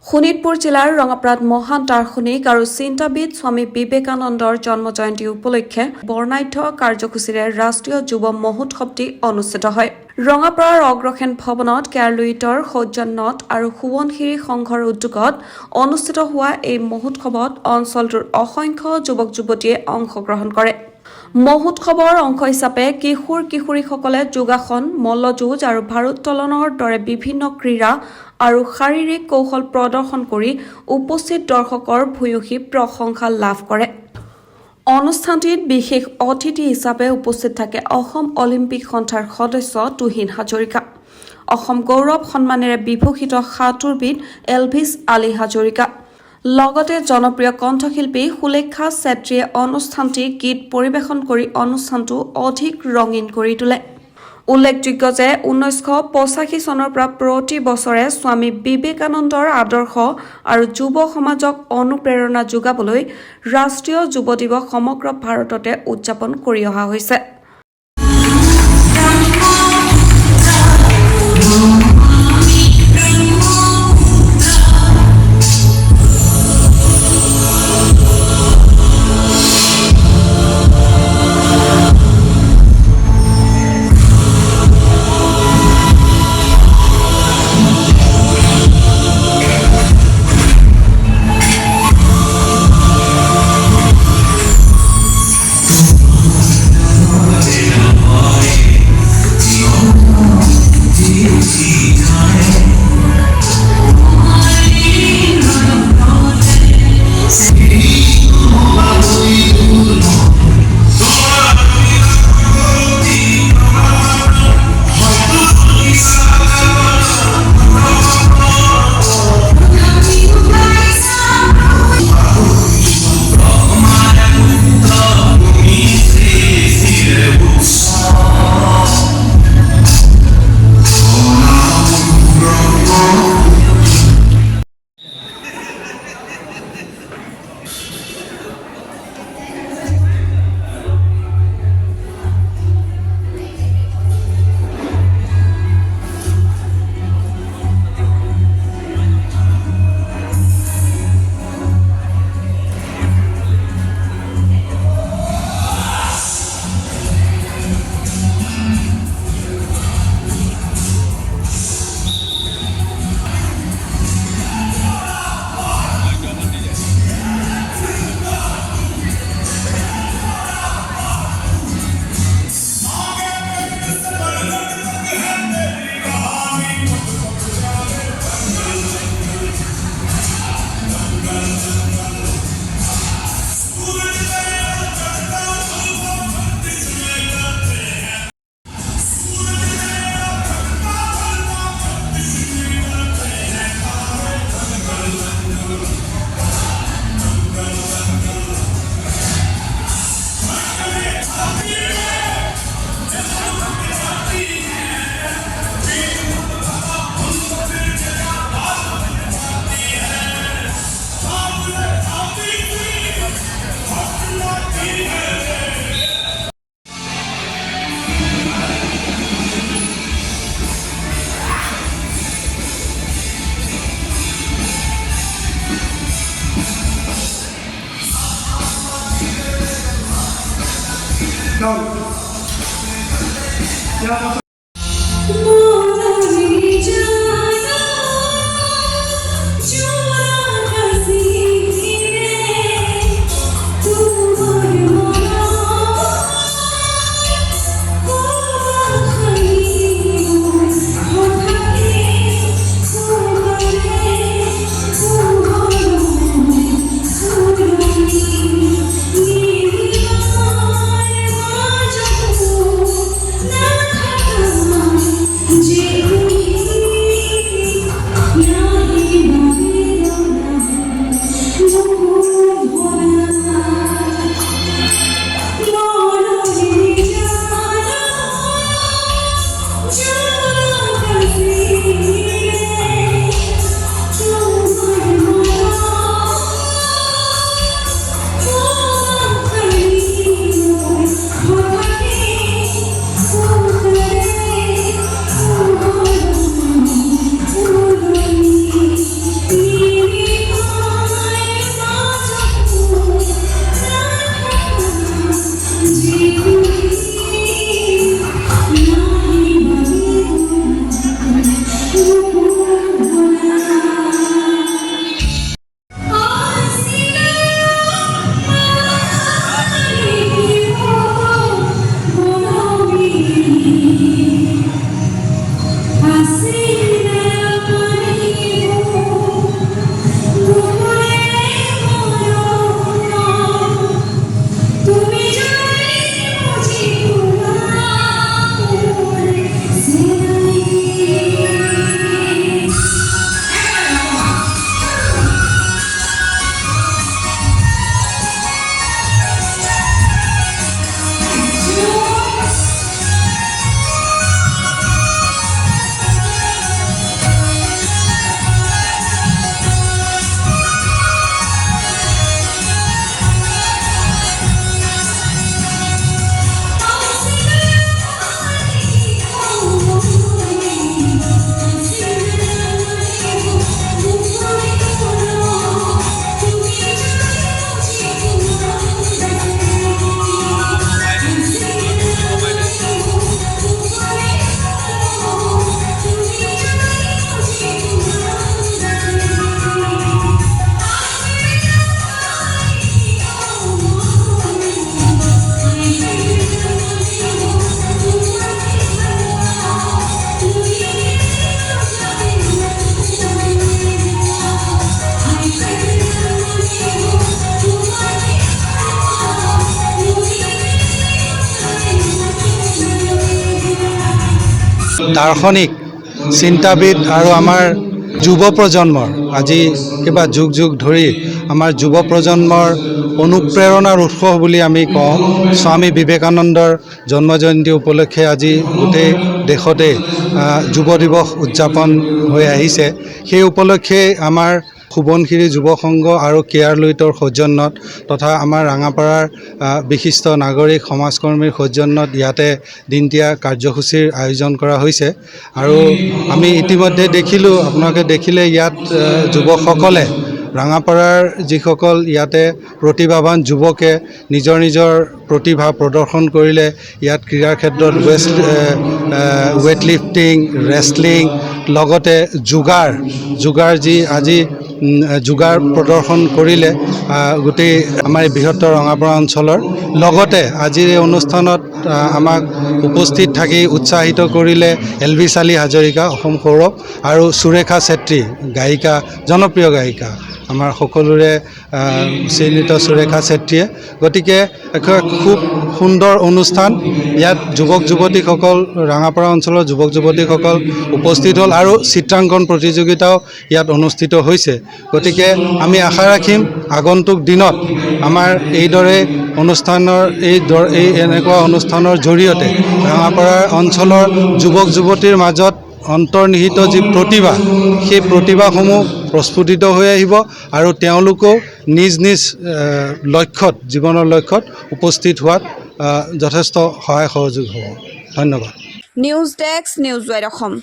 শোণিতপুৰ জিলাৰ ৰঙাপাৰাত মহান দাৰ্শনিক আৰু চিন্তাবিদ স্বামী বিবেকানন্দৰ জন্ম জয়ন্তী উপলক্ষে বৰ্ণাঢ্য কাৰ্যসূচীৰে ৰাষ্ট্ৰীয় যুৱ মহোৎসৱটি অনুষ্ঠিত হয়। ৰঙাপাৰাৰ অগ্ৰসেন ভৱনত কেয়াৰলুইটৰ সৌজন্যত আৰু সোৱণশিৰি সংঘৰ উদ্যোগত অনুষ্ঠিত হোৱা এই মহোৎসৱত অঞ্চলটোৰ অসংখ্য যুৱক যুৱতীয়ে অংশগ্ৰহণ কৰে। মহোৎসৱৰ অংশ হিচাপে কিশোৰ-কিশোৰীসকলে যোগাসন, মল্লযুঁজ আৰু ভাৰোত্তোলনৰ দৰে বিভিন্ন ক্ৰীড়া আৰু শাৰীৰিক কৌশল প্ৰদৰ্শন কৰি উপস্থিত দৰ্শকৰ ভূয়সী প্ৰশংসা লাভ কৰে। অনুষ্ঠানটিত বিশেষ অতিথি হিচাপে উপস্থিত থাকে অসম অলিম্পিক সন্থাৰ সদস্য তুহিন হাজৰিকা, অসম গৌৰৱ সন্মানেৰে বিভূষিত সাঁতোৰবিদ এলভিছ আলী হাজৰিকা, লগতে জনপ্ৰিয় কণ্ঠশিল্পী সুলেখা চেত্ৰীয়ে অনুষ্ঠানটি গীত পৰিৱেশন কৰি অনুষ্ঠানটো অধিক ৰঙীন কৰি তোলে। উল্লেখযোগ্য যে 1985 চনৰ পৰা প্ৰতি বছৰে স্বামী বিবেকানন্দৰ আদৰ্শ আৰু যুৱ সমাজক অনুপ্ৰেৰণা যোগাবলৈ ৰাষ্ট্ৰীয় যুৱ দিৱস সমগ্ৰ ভাৰততে উদযাপন কৰি অহা হৈছে। দাৰ্শনিক চিন্তাবিদ আৰু আমাৰ যুৱ প্ৰজন্মৰ আজি কিবা যুগ যুগ ধৰি আমাৰ যুৱ প্ৰজন্মৰ অনুপ্ৰেৰণাৰ উৎস বুলি আমি কওঁ স্বামী বিবেকানন্দৰ জন্মজয়ন্তী উপলক্ষে আজি গোটেই দেশতে যুৱ দিৱস উদযাপন হৈ আহিছে। সেই উপলক্ষে আমাৰ সোৱণশিৰি যুৱ সংঘ আৰু কেয়াৰ লুইটৰ সৌজন্যত তথা আমাৰ ৰাঙাপাৰাৰ বিশিষ্ট নাগৰিক সমাজকৰ্মীৰ সৌজন্যত ইয়াতে দিনতীয়া কাৰ্যসূচীৰ আয়োজন কৰা হৈছে। আৰু আমি ইতিমধ্যে দেখিলোঁ, আপোনালোকে দেখিলে ইয়াত যুৱকসকলে ৰাঙাপাৰাৰ যিসকল ইয়াতে প্ৰতিভাৱান যুৱকে নিজৰ নিজৰ প্ৰতিভা প্ৰদৰ্শন কৰিলে। ইয়াত ক্ৰীড়াৰ ক্ষেত্ৰত ৱেইট লিফটিং, ৰেষ্টলিং, লগতে যোগাৰ যি আজি যোগাৰ প্ৰদৰ্শন কৰিলে গোটেই আমাৰ বৃহত্তৰ ৰঙাপাৰা অঞ্চলৰ। লগতে আজিৰ এই অনুষ্ঠানত আমাক উপস্থিত থাকি উৎসাহিত কৰিলে LV চালি হাজৰিকা অসম সৌৰভ আৰু সুৰেখা চেত্ৰী গায়িকা, জনপ্ৰিয় গায়িকা আমাৰ সকলোৰে চিহ্নিত সুৰেখা চেত্ৰীয়ে। গতিকে খুব সুন্দৰ অনুষ্ঠান। ইয়াত যুৱক যুৱতীসকল, ৰাঙাপাৰা অঞ্চলৰ যুৱক যুৱতীসকল উপস্থিত হ'ল আৰু চিত্ৰাংকন প্ৰতিযোগিতাও ইয়াত অনুষ্ঠিত হৈছে। গতিকে আমি আশা ৰাখিম আগন্তুক দিনত আমাৰ এইদৰে এনেকুৱা অনুষ্ঠানৰ জৰিয়তে ৰাঙাপাৰা অঞ্চলৰ যুৱক যুৱতীৰ মাজত অন্তৰ্নিহিত যি প্ৰতিভা, সেই প্ৰতিভাসমূহ প্ৰস্ফুটিত হৈ আহিব আৰু তেওঁলোকেও নিজ নিজ জীৱনৰ লক্ষ্যত উপস্থিত হোৱাত যথেষ্ট সহায় সহযোগ হ'ব। ধন্যবাদ। News desk, news wide Assam.